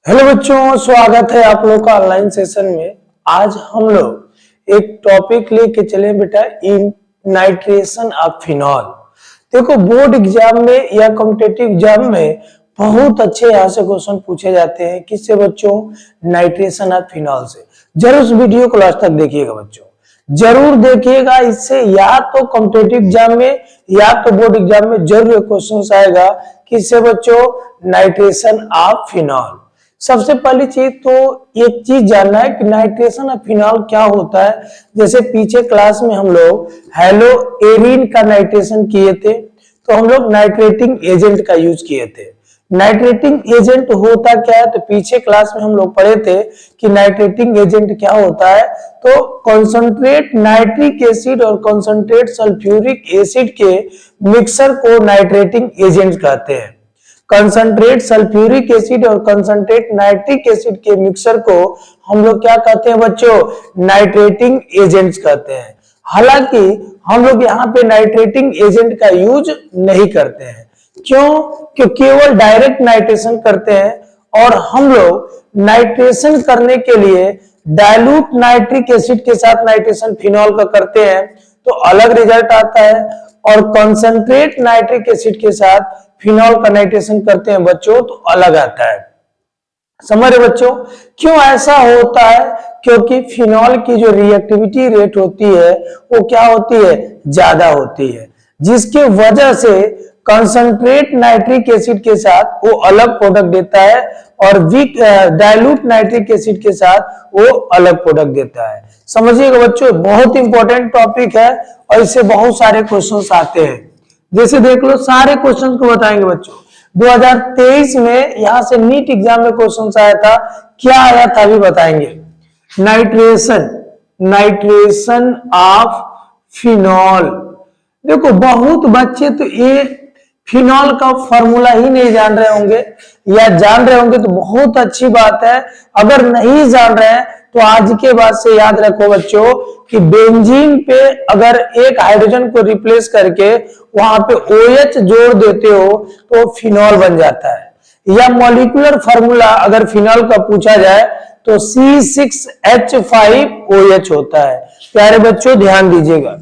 Hello बच्चों, स्वागत है आप लोग का ऑनलाइन सेशन में। आज हम लोग एक टॉपिक लेके चले बेटा, इन नाइट्रेशन ऑफ फिनॉल। देखो, बोर्ड एग्जाम में या कॉम्पिटिटिव एग्जाम में बहुत अच्छे यहाँ से क्वेश्चन पूछे जाते हैं। किससे बच्चों? नाइट्रेशन ऑफ फिनॉल से। जरूर इस वीडियो को लास्ट तक देखिएगा बच्चों, जरूर देखिएगा। इससे या तो कॉम्पिटिटिव एग्जाम में या तो बोर्ड एग्जाम में जरूर क्वेश्चन आएगा। किससे बच्चों? Nitration of phenol. सबसे पहली चीज तो एक चीज जानना है कि नाइट्रेशन ऑफ फिनॉल क्या होता है। जैसे पीछे क्लास में हम लोग हेलो एरिन का नाइट्रेशन किए थे, तो हम लोग नाइट्रेटिंग एजेंट का यूज किए थे। नाइट्रेटिंग एजेंट होता क्या है, तो पीछे क्लास में हम लोग पढ़े थे कि नाइट्रेटिंग एजेंट क्या होता है। तो कॉन्सेंट्रेट नाइट्रिक एसिड और कॉन्सेंट्रेट सल्फ्यूरिक एसिड के मिक्सर को नाइट्रेटिंग एजेंट कहते हैं। कंसंट्रेट सल्फ्यूरिक एसिड और कंसंट्रेट नाइट्रिक एसिड के मिक्सर को हम लोग क्या कहते हैं बच्चों? नाइट्रेटिंग एजेंट्स कहते हैं। हालांकि हम लोग यहाँ पे नाइट्रेटिंग एजेंट का यूज नहीं करते हैं। क्यों? क्योंकि केवल डायरेक्ट नाइट्रेशन करते हैं। और हम लोग नाइट्रेशन करने के लिए डाइल्यूट नाइट्रिक एसिड के साथ नाइट्रेशन फिनॉल का करते हैं तो अलग रिजल्ट आता है, और कंसंट्रेट नाइट्रिक एसिड के साथ फिनॉल का नाइट्रेशन करते हैं बच्चों तो अलग आता है। समझ रहे बच्चों? क्यों ऐसा होता है? क्योंकि फिनॉल की जो रिएक्टिविटी रेट होती है वो क्या होती है? ज्यादा होती है, जिसके वजह से कंसंट्रेट नाइट्रिक एसिड के साथ वो अलग प्रोडक्ट देता है और डाइल्यूट नाइट्रिक एसिड के साथ वो अलग प्रोडक्ट देता है। समझिएगा बच्चों, बहुत इंपॉर्टेंट टॉपिक है और इससे बहुत सारे क्वेश्चंस आते हैं। जैसे देख लो, सारे क्वेश्चन को बताएंगे बच्चों। 2023 में यहां से नीट एग्जाम में क्वेश्चन आया था, क्या आया था अभी बताएंगे। Nitration of phenol. देखो, बहुत बच्चे तो ये फिनॉल का फॉर्मूला ही नहीं जान रहे होंगे, या जान रहे होंगे तो बहुत अच्छी बात है। अगर नहीं जान रहे हैं तो आज के बाद से याद रखो बच्चों कि बेंजीन पे अगर एक हाइड्रोजन को रिप्लेस करके वहां पे OH जोड़ देते हो तो फिनॉल बन जाता है। या मॉलिक्यूलर फार्मूला अगर फिनॉल का पूछा जाए तो C6H5OH होता है। प्यारे बच्चों ध्यान दीजिएगा।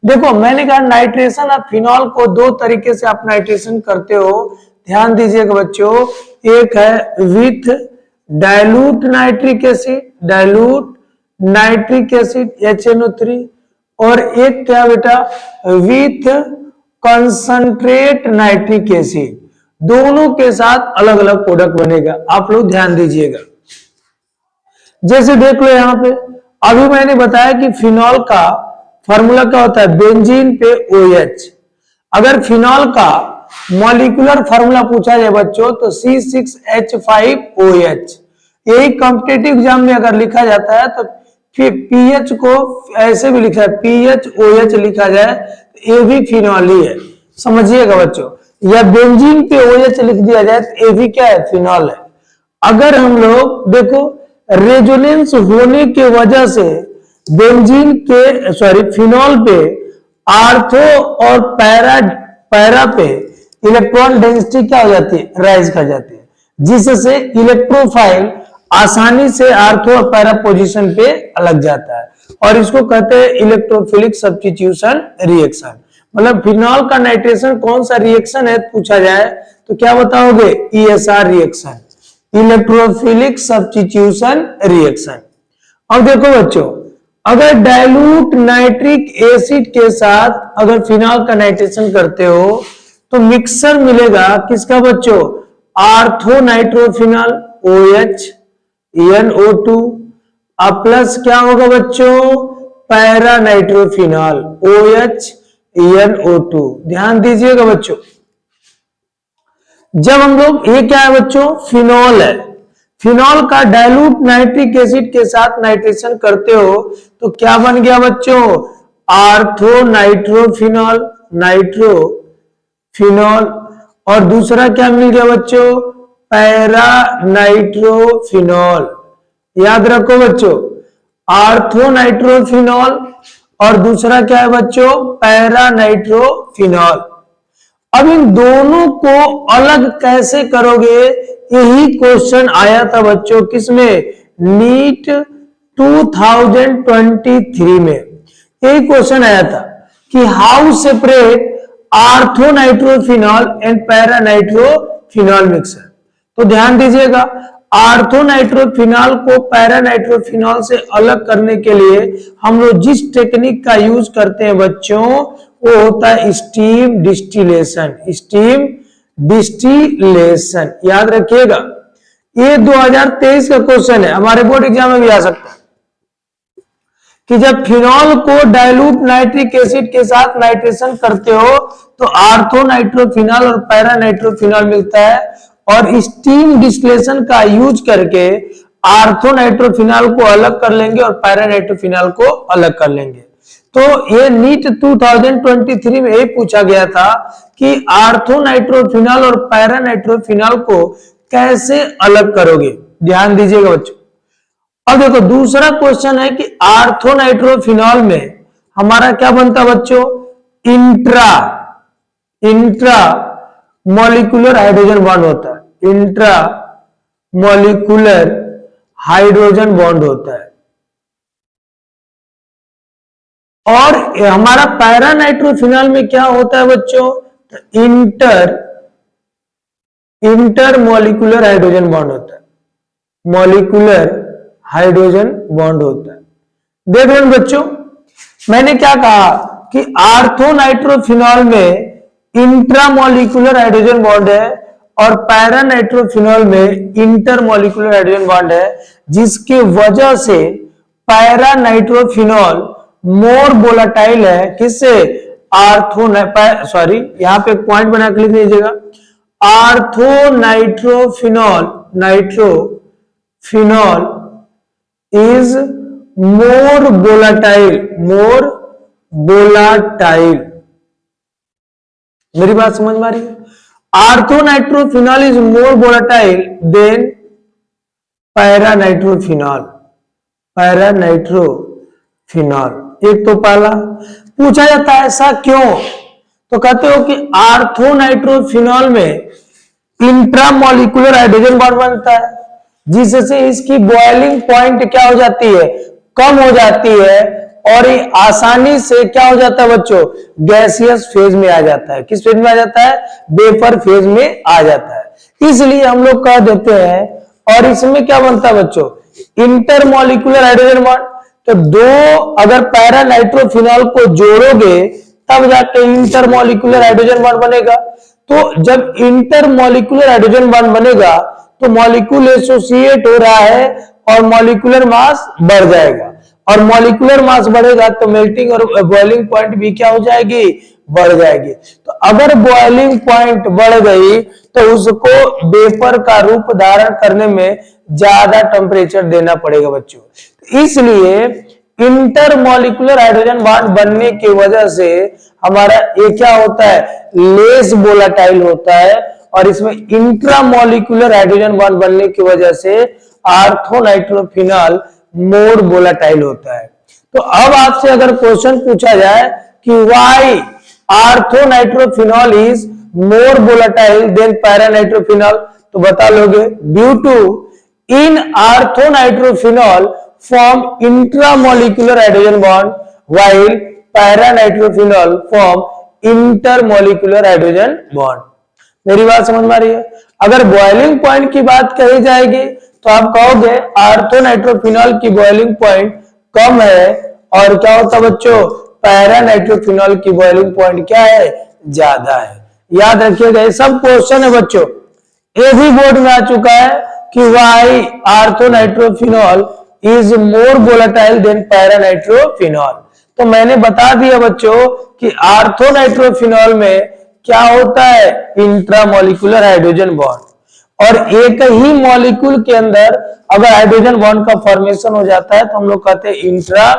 देखो, मैंने कहा नाइट्रेशन ऑफ फिनॉल को दो तरीके से आप नाइट्रेशन करते हो। ध्यान दीजिएगा बच्चों, एक है with dilute nitric acid, dilute nitric acid HNO3, और एक क्या बेटा? With concentrate nitric acid. दोनों के साथ अलग अलग प्रोडक्ट बनेगा। आप लोग ध्यान दीजिएगा। जैसे देख लो यहां पे, अभी मैंने बताया कि फिनॉल का फॉर्मूला क्या होता है? बेंजीन पे OH। अगर फिनॉल का मॉलिक्यूलर फार्मूला पूछा जाए बच्चों तो C6H5OH। यही कॉम्पिटिटिव एग्जाम में अगर लिखा जाता है तो फिर पीएच को ऐसे भी लिखा है, PHOH लिखा जाए तो ये भी फिनॉल ही है। समझिएगा बच्चों, या बेंजीन पे OH लिख दिया जाए तो ये भी क्या है? फिनॉल है। अगर हम लोग देखो, रेजोनेंस होने के वजह से बेंजीन के फिनॉल पे आर्थो और पैरा पे इलेक्ट्रॉन डेंसिटी क्या हो जाती है? राइज कर जाती है, जिससे इलेक्ट्रोफाइल आसानी से आर्थो और पैरा पोजीशन पे लग जाता है, और इसको कहते हैं इलेक्ट्रोफिलिक सब्स्टिट्यूशन रिएक्शन। मतलब फिनॉल का नाइट्रेशन कौन सा रिएक्शन है पूछा जाए तो क्या बताओगे? ESR reaction, electrophilic substitution reaction. अब देखो बच्चों, अगर डाइल्यूट नाइट्रिक एसिड के साथ अगर फिनॉल का नाइट्रेशन करते हो तो मिक्सर मिलेगा किसका बच्चों? आर्थो नाइट्रोफिनॉल OH NO2, अब प्लस क्या होगा बच्चों? Para nitrophenol OH NO2। ध्यान दीजिएगा बच्चों, जब हम लोग, ये क्या है बच्चों? फिनॉल है। फिनॉल का डाइल्यूट नाइट्रिक एसिड के साथ नाइट्रेशन करते हो तो क्या बन गया बच्चों? आर्थो नाइट्रोफिनॉल, नाइट्रोफिनॉल, और दूसरा क्या मिल गया बच्चों? Para nitrophenol. याद रखो बच्चों, आर्थो नाइट्रोफिनॉल और दूसरा क्या है बच्चों? Para nitrophenol. अब इन दोनों को अलग कैसे करोगे यही क्वेश्चन आया था बच्चों किसमें, नीट 2023 में यही क्वेश्चन आया था कि how separate orthonitrophenol and paranitrophenol mixture. तो ध्यान दीजिएगा, आर्थोनाइट्रोफिनॉल को पैरानाइट्रोफिनॉल से अलग करने के लिए हम लोग जिस टेक्निक का यूज करते हैं बच्चों वो होता है स्टीम डिस्टिलेशन। स्टीम डिस्टिलेशन याद रखिएगा, ये 2023 का क्वेश्चन है, हमारे बोर्ड एग्जाम में भी आ सकता है कि जब फिनॉल को डाइल्यूट नाइट्रिक एसिड के साथ नाइट्रेशन करते हो तो आर्थोनाइट्रोफिनॉल और पैरानाइट्रोफिनॉल मिलता है, और स्टीम डिस्टिलेशन का यूज करके आर्थोनाइट्रोफिनॉल को अलग कर लेंगे और पैरानाइट्रोफिनॉल को अलग कर लेंगे। तो ये नीट 2023 में यही पूछा गया था कि आर्थोनाइट्रोफिनॉल और पैरानाइट्रोफिनॉल को कैसे अलग करोगे, ध्यान दीजिएगा बच्चों। अब देखो दूसरा क्वेश्चन है कि आर्थोनाइट्रोफिनॉल में हमारा क्या बनता है बच्चों, इंट्रा मॉलिक्यूलर हाइड्रोजन बॉन्ड होता है, इंट्रा मॉलिक्यूलर हाइड्रोजन बॉन्ड होता है। और हमारा पैरानाइट्रोफिनॉल में क्या होता है बच्चों, तो इंटर मॉलिक्यूलर हाइड्रोजन बॉन्ड होता है, मॉलिक्यूलर हाइड्रोजन बॉन्ड होता है। देख रहे हैं बच्चों, मैंने क्या कहा कि आर्थोनाइट्रोफिनॉल में इंट्रामोलिकुलर हाइड्रोजन बॉन्ड है और पैरानाइट्रोफिनॉल में इंटरमोलिकुलर हाइड्रोजन बॉन्ड है, जिसके वजह से पैरानाइट्रोफिनॉल मोर वोलेटाइल है किससे, यहां पे एक पॉइंट बना के लिख लीजिएगा, नाइट्रोफिनॉल इज मोर वोलाटाइल। मेरी बात समझ में आ रही है, orthonitrophenol is more volatile than paranitrophenol. एक तो पहला पूछा जाता है ऐसा क्यों, तो कहते हो कि आर्थोनाइट्रोफिनॉल में इंट्रामोलिकुलर हाइड्रोजन बॉन्ड बनता है, जिससे इसकी बॉइलिंग पॉइंट क्या हो जाती है, कम हो जाती है, और ये आसानी से क्या हो जाता है बच्चों, गैसियस फेज में आ जाता है। किस फेज में आ जाता है, वेपर फेज में आ जाता है। इसलिए हम लोग कह देते हैं, और इसमें क्या बनता है बच्चों, इंटरमोलिकुलर हाइड्रोजन बॉन्ड। तो दो अगर पैरानाइट्रोफिनॉल को जोड़ोगे तब जाके इंटरमोलिकुलर हाइड्रोजन बॉन्ड बनेगा। तो जब इंटरमोलिकुलर हाइड्रोजन बॉन्ड बनेगा तो मॉलिक्यूल एसोसिएट हो रहा है और मॉलिक्यूलर मास बढ़ जाएगा, और मॉलिक्यूलर मास बढ़ेगा तो मेल्टिंग और बॉइलिंग पॉइंट भी क्या हो जाएगी, बढ़ जाएगी। तो अगर बॉइलिंग पॉइंट बढ़ गई तो उसको वेपर का रूप धारण करने में ज्यादा टेम्परेचर देना पड़ेगा बच्चों। इसलिए इंटरमोलिकुलर हाइड्रोजन बॉन्ड बनने की वजह से हमारा ये क्या होता है, लेस वोलेटाइल होता है, और इसमें इंट्रामोलिकुलर हाइड्रोजन बॉन्ड बनने की वजह से आर्थोनाइट्रोफिनॉल मोर वोलेटाइल होता है। तो अब आपसे अगर क्वेश्चन पूछा जाए कि why orthonitrophenol is more volatile than paranitrophenol, तो बता लोगे due to in orthonitrophenol form intramolecular hydrogen bond while paranitrophenol form intermolecular hydrogen bond। मेरी बात समझ में आ रही है। अगर बॉइलिंग पॉइंट की बात कही जाएगी तो आप कहोगे आर्थोनाइट्रोफिनॉल की बॉइलिंग पॉइंट कम है, और क्या होता बच्चों, पैरानाइट्रोफिनॉल की बॉइलिंग पॉइंट क्या है, ज्यादा है। याद रखिएगा, ये सब क्वेश्चन है बच्चों, ये भी बोर्ड में आ चुका है कि why orthonitrophenol is more volatile than paranitrophenol. तो मैंने बता दिया बच्चों कि आर्थोनाइट्रोफिनॉल में क्या होता है, इंट्रामोलिकुलर हाइड्रोजन बॉन्ड, और एक ही मॉलिक्यूल के अंदर अगर हाइड्रोजन बॉन्ड का फॉर्मेशन हो जाता है तो हम लोग कहते हैं इंट्रा,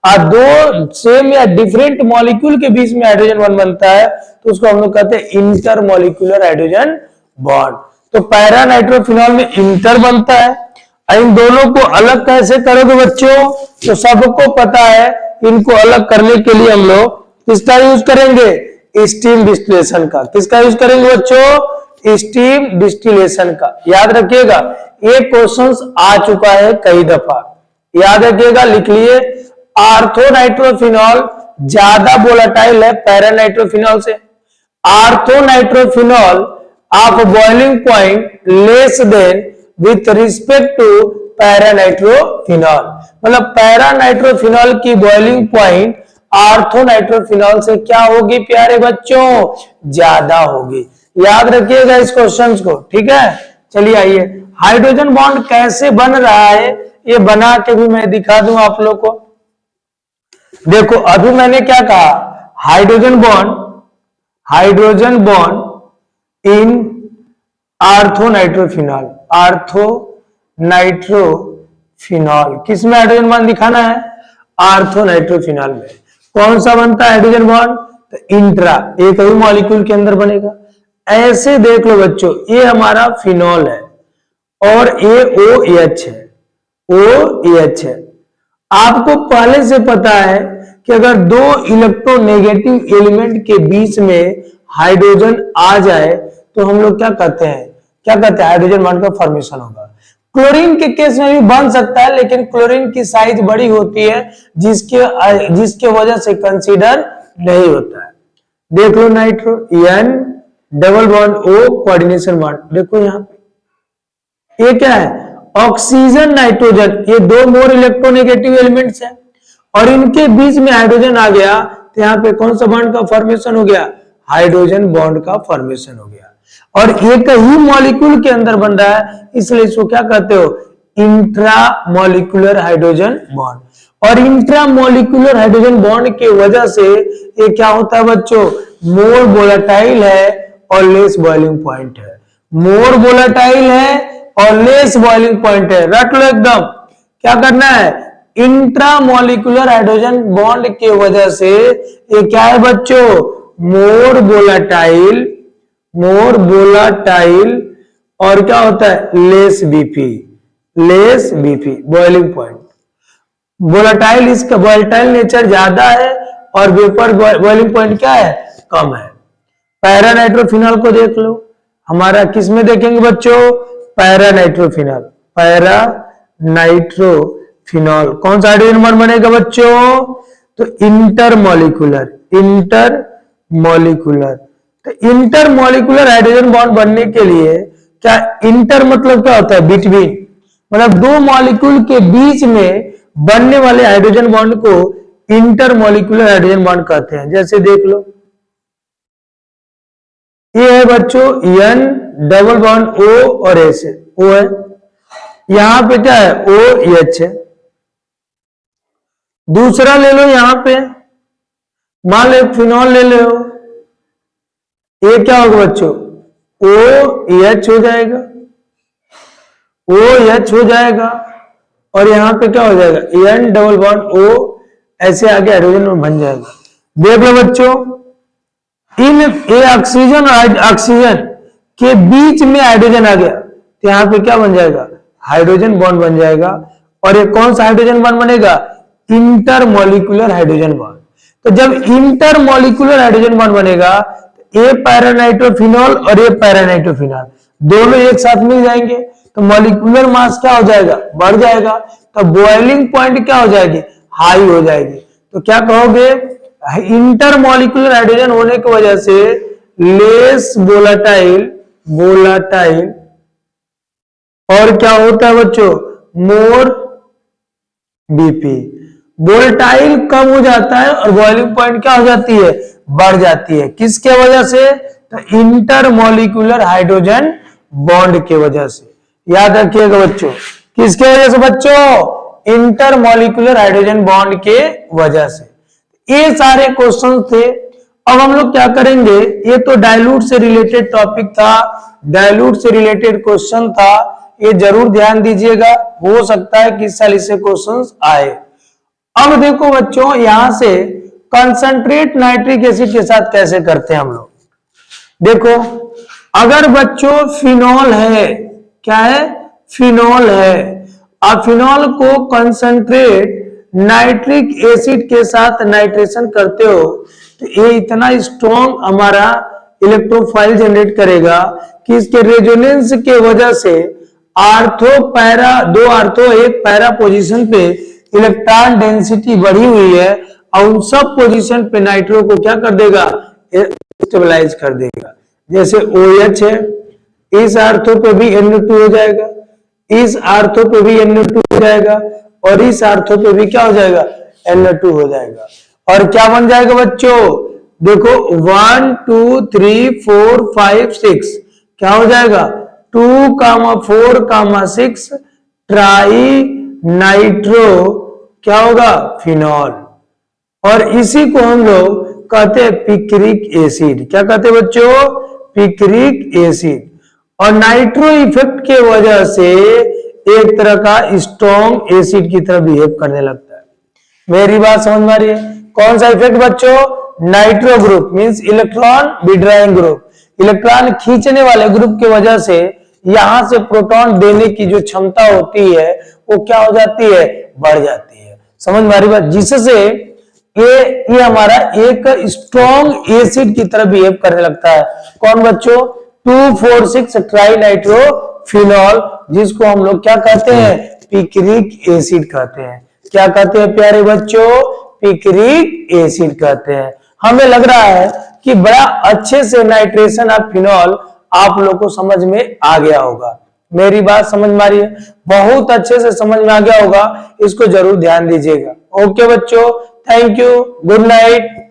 और दो सेम या डिफरेंट मॉलिक्यूल के बीच में हाइड्रोजन बॉन्ड बनता है तो उसको हम लोग कहते हैं इंटरमोलिकुलर हाइड्रोजन बॉन्ड। तो पैरानाइट्रोफिनॉल में इंटर बनता है, इन दोनों को अलग कैसे करोगे बच्चों, तो सबको पता है, इनको अलग करने के लिए हम लोग किसका यूज करेंगे, स्टीम डिस्टिलेशन का। किसका यूज करेंगे बच्चों, स्टीम डिस्टिलेशन का। याद रखिएगा, ये क्वेश्चंस आ चुका है कई दफा, याद रखिएगा, लिख लिए। आर्थोनाइट्रोफिनॉल ज्यादा वोलेटाइल है पैरानाइट्रोफिनॉल से। Orthonitrophenol of boiling point less than with respect to paranitrophenol, मतलब पैरानाइट्रोफिनॉल की बॉइलिंग पॉइंट आर्थोनाइट्रोफिनॉल से क्या होगी प्यारे बच्चों, ज्यादा होगी। याद रखिएगा इस क्वेश्चन को, ठीक है। चलिए आइए, हाइड्रोजन बॉन्ड कैसे बन रहा है ये बना के भी मैं दिखा दूं आप लोग को। देखो अभी मैंने क्या कहा, हाइड्रोजन बॉन्ड इन आर्थोनाइट्रोफिनॉल, आर्थोनाइट्रोफिनॉल किस में हाइड्रोजन बॉन्ड दिखाना है, आर्थोनाइट्रोफिनॉल में। कौन सा बनता है हाइड्रोजन बॉन्ड, तो इंट्रा, एक ही मॉलिक्यूल के अंदर बनेगा। ऐसे देख लो बच्चों, ये हमारा फिनॉल है और ये OH है, OH है। आपको पहले से पता है कि अगर दो इलेक्ट्रोनेगेटिव एलिमेंट के बीच में हाइड्रोजन आ जाए तो हम लोग क्या कहते हैं, हाइड्रोजन बॉन्ड का फॉर्मेशन होगा। क्लोरीन के केस में भी बन सकता है, लेकिन क्लोरीन की साइज बड़ी होती है जिसके वजह से कंसीडर नहीं होता है। देख लो nitro, N double bond O coordination bond, देखो यहाँ पे ये क्या है, ऑक्सीजन नाइट्रोजन, ये दो मोर इलेक्ट्रोनेगेटिव एलिमेंट्स हैं और इनके बीच में हाइड्रोजन आ गया तो यहाँ पे कौन सा बॉन्ड का फॉर्मेशन हो गया, हाइड्रोजन बॉन्ड का फॉर्मेशन हो गया। और एक ही मॉलिक्यूल के अंदर बन रहा है, इसलिए इसको क्या कहते हो, इंट्रामॉलिक्यूलर हाइड्रोजन बॉन्ड। और इंट्रामॉलिक्यूलर हाइड्रोजन बॉन्ड की वजह से ये क्या होता है बच्चों, मोर वोलेटाइल है और लेस बॉइलिंग पॉइंट है, मोर वोलेटाइल है और लेस बॉइलिंग पॉइंट है। रट लो एकदम, क्या करना है, इंट्रामॉलिक्यूलर हाइड्रोजन बॉन्ड की वजह से ये क्या है बच्चों, मोर वोलाटाइल और क्या होता है, less BP boiling point. Volatile, इसका वोलाटाइल नेचर ज्यादा है और वेपर बॉइलिंग पॉइंट क्या है, कम है। पैरानाइट्रोफिनॉल को देख लो, हमारा किस में देखेंगे बच्चों, पैरानाइट्रोफिनॉल, कौन सा हाइड्रोजन बॉन्ड बनेगा बच्चों, तो इंटरमॉलिक्यूलर। तो इंटरमॉलिक्यूलर हाइड्रोजन बॉन्ड बनने के लिए क्या, इंटर मतलब क्या होता है, बिटवीन, मतलब दो मॉलिक्यूल के बीच में बनने वाले हाइड्रोजन बॉन्ड को इंटरमॉलिक्यूलर हाइड्रोजन बॉन्ड कहते हैं। जैसे देख लो, ये है बच्चों N डबल बॉन्ड O और H, O है, यहां पे क्या है, OH है। दूसरा ले लो, यहां पे मान लो फिनॉल ले लो, ये क्या होगा बच्चों, OH हो जाएगा, OH हो जाएगा और यहां पे क्या हो जाएगा, N डबल बॉन्ड O, ऐसे आगे हाइड्रोजन में बन जाएगा। देख लो बच्चों, इन ऑक्सीजन और ऑक्सीजन के बीच में हाइड्रोजन आ गया तो यहां पे क्या बन जाएगा, हाइड्रोजन बॉन्ड बन जाएगा। और ये कौन सा हाइड्रोजन बॉन्ड बनेगा, इंटरमॉलिक्यूलर हाइड्रोजन बॉन्ड। तो जब इंटरमॉलिक्यूलर हाइड्रोजन बॉन्ड बनेगा तो ये पैरानाइट्रोफिनॉल और ये पैरानाइट्रोफिनॉल दोनों एक साथ मिल जाएंगे तो मॉलिक्यूलर मास क्या हो जाएगा, बढ़ जाएगा। तो बॉइलिंग पॉइंट क्या हो जाएगी, हाई हो जाएगी। तो क्या कहोगे, इंटरमॉलिक्यूलर हाइड्रोजन होने की वजह से लेस वोलाटाइल और क्या होता है बच्चों, मोर बीपी। वोलेटाइल कम हो जाता है और बॉइलिंग पॉइंट क्या हो जाती है, बढ़ जाती है। किसके वजह से, तो इंटरमॉलिक्यूलर हाइड्रोजन बॉन्ड के वजह से। याद रखिएगा बच्चों, किसके वजह से बच्चों, इंटरमॉलिक्यूलर हाइड्रोजन बॉन्ड के वजह से। ये सारे क्वेश्चन थे। अब हम लोग क्या करेंगे, ये तो डाइल्यूट से रिलेटेड टॉपिक था, डाइल्यूट से रिलेटेड क्वेश्चन था, ये जरूर ध्यान दीजिएगा, हो सकता है कि इस साल इससे क्वेश्चंस आए। अब देखो बच्चों, यहां से कंसंट्रेट नाइट्रिक एसिड के साथ कैसे करते हैं हम लोग। देखो, अगर बच्चों फिनॉल है, क्या है, फिनॉल है, आप फिनॉल को कंसंट्रेट नाइट्रिक एसिड के साथ नाइट्रेशन करते हो तो ये इतना स्ट्रॉन्ग हमारा इलेक्ट्रोफाइल जनरेट करेगा कि इसके रेजोनेंस के वजह से आर्थो पैरा, दो आर्थो एक पैरा पोजीशन पे इलेक्ट्रॉन डेंसिटी बढ़ी हुई है और उन सब पोजीशन पे नाइट्रो को क्या कर देगा, स्टेबलाइज कर देगा। जैसे OH है, इस आर्थो पे भी NO2 हो जाएगा, इस आर्थो पे भी NO2 हो जाएगा और इस आर्थो पे भी क्या हो जाएगा, NO2 हो जाएगा। और क्या बन जाएगा बच्चों, देखो 1 2 3 4 5 6 क्या हो जाएगा, 2, 4, 6 ट्राई नाइट्रो क्या होगा, फिनॉल। और इसी को हम लोग कहते हैं पिक्रिक एसिड। क्या कहते हैं बच्चों, पिक्रिक एसिड। और नाइट्रो इफेक्ट के वजह से एक तरह का स्ट्रॉन्ग एसिड की तरह बिहेव करने लगता है। मेरी बात समझ में आ रही है? कौन सा इफेक्ट बच्चों, nitro group means electron withdrawing group, electron खींचने वाले ग्रुप की वजह से यहां से प्रोटॉन देने की जो क्षमता होती है वो क्या हो जाती है, बढ़ जाती है। समझ में आ रही बात, जिससे ये हमारा एक स्ट्रॉन्ग एसिड की तरह बिहेव करने लगता है। कौन बच्चों, 2,4,6 ट्राई नाइट्रो फिनॉल, जिसको हम लोग क्या कहते हैं, पिक्रिक एसिड कहते हैं। क्या कहते हैं प्यारे बच्चों, पिक्रिक एसिड कहते हैं। हमें लग रहा है कि बड़ा अच्छे से नाइट्रेशन ऑफ फिनॉल आप लोग को समझ में आ गया होगा। मेरी बात समझ में आ रही है? बहुत अच्छे से समझ में आ गया होगा, इसको जरूर ध्यान दीजिएगा। ओके बच्चों, थैंक यू, गुड नाइट।